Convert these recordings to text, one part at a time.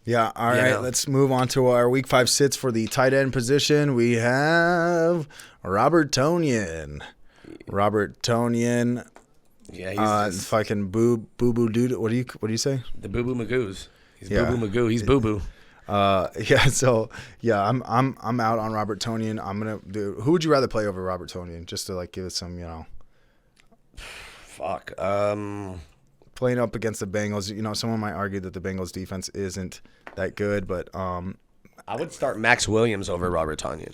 Yeah, all You right, know? let's move on to our week 5 sits for the tight end position. We have Robert Tonyan. Robert Tonyan, Yeah, he's just fucking boo boo dude. What do you say? the Boo Boo Magoos. He's Yeah. Boo Boo Magoo. He's Boo Boo. Yeah. So yeah, I'm out on Robert Tonyan. I'm gonna do. Who would you rather play over Robert Tonyan? Just to like give it some, Fuck. playing up against the Bengals. Someone might argue that the Bengals defense isn't that good, but I would start Max Williams over Robert Tonyan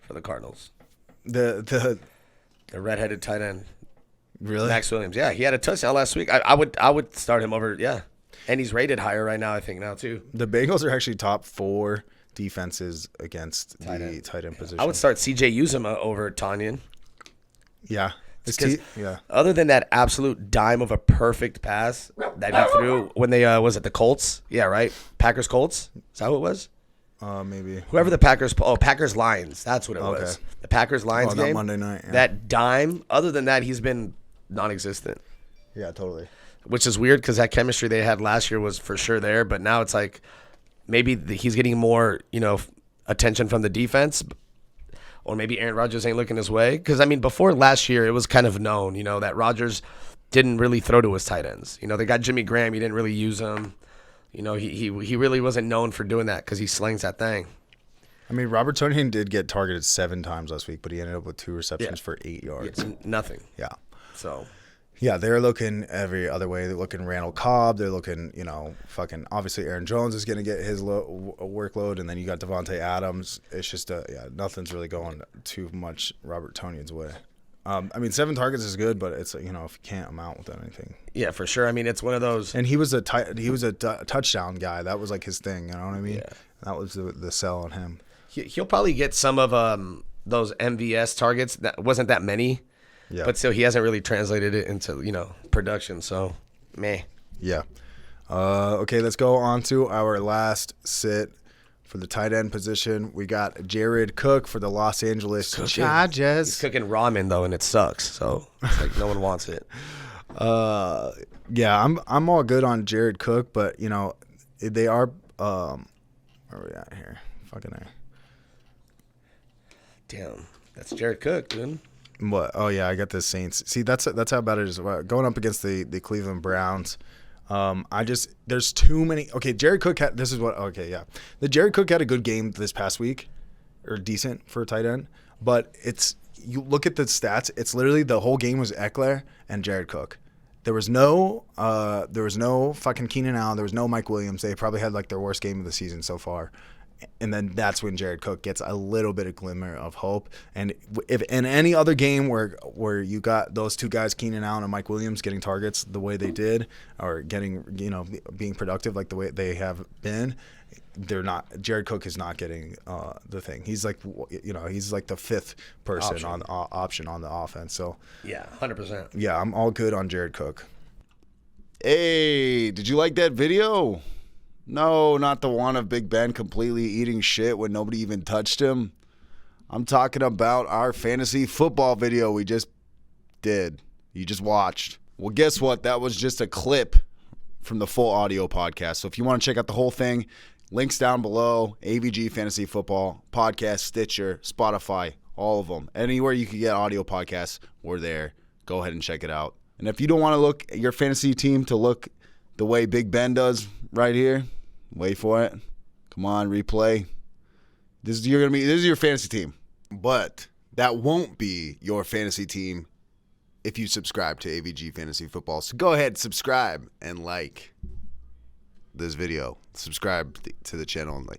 for the Cardinals. the The redheaded tight end. really Max Williams. Yeah, he had a touchdown last week. I would start him over. Yeah, and he's rated higher right now. I think now too. the Bengals are actually top 4 defenses against the tight end position. I would start C.J. Uzomah over Tonyan. Yeah. Yeah. Other than that absolute dime of a perfect pass that he threw when they was at the Colts. Yeah, right. Packers Colts. Is that who it was? Maybe. Whoever the Packers. Oh, Packers Lions. That's what it Okay. was. The Packers Lions that game. Monday night. Yeah. That dime. Other than that, he's been non-existent. Yeah, totally. Which is weird because that chemistry they had last year was for sure there, but now it's like maybe he's getting more, attention from the defense, or maybe Aaron Rodgers ain't looking his way. Because, before last year, it was kind of known, that Rodgers didn't really throw to his tight ends. They got Jimmy Graham. He didn't really use him. He really wasn't known for doing that because he slings that thing. Robert Tonyan did get targeted 7 times last week, but he ended up with 2 receptions for 8 yards. It's nothing. Yeah. So, Yeah, they're looking every other way. They're looking Randall Cobb. They're looking, fucking obviously Aaron Jones is going to get his workload, and then you got Devontae Adams. It's just, nothing's really going too much Robert Tonyan's way. 7 targets is good, but it's, if you can't amount with anything. yeah, for sure. It's one of those. And he was a touchdown guy. That was like his thing. You know what I mean? Yeah. That was the sell on him. He'll probably get some of those MVS targets. That wasn't that many. Yeah. But still, he hasn't really translated it into, production. So, meh. Yeah. Okay, let's go on to our last sit for the tight end position. We got Jared Cook for the Los Angeles Chargers. He's cooking ramen, though, and it sucks. So, it's like no one wants it. Yeah, I'm all good on Jared Cook, but, they are where are we at here? Fucking A. Damn. That's Jared Cook, dude. What? Oh yeah, I got the Saints. See, that's how bad it is. Going up against the Cleveland Browns. There's too many. Okay, Jared Cook had. This is what. Okay, yeah, the Jared Cook had a good game this past week, or decent for a tight end. But you look at the stats. It's literally the whole game was Eckler and Jared Cook. There was no fucking Keenan Allen. There was no Mike Williams. They probably had like their worst game of the season so far. And then that's when Jared Cook gets a little bit of glimmer of hope. And if in any other game where you got those 2 guys, Keenan Allen and Mike Williams, getting targets the way they did, or getting being productive like the way they have been, they're not. Jared Cook is not getting the thing. He's like he's like the 5th person option on the offense. So Yeah, 100%. yeah, I'm all good on Jared Cook. Hey, did you like that video? No, not the one of Big Ben completely eating shit when nobody even touched him. I'm talking about our fantasy football video we just did. You just watched. Well, guess what? That was just a clip from the full audio podcast. So if you want to check out the whole thing, links down below. AVG Fantasy Football Podcast, Stitcher, Spotify, all of them. Anywhere you can get audio podcasts, we're there. Go ahead and check it out. And if you don't want to look at your fantasy team to look the way Big Ben does right here, wait for it. Come on, replay. This is your fantasy team. But that won't be your fantasy team if you subscribe to AVG Fantasy Football. So go ahead, subscribe and like this video. Subscribe to the channel and like.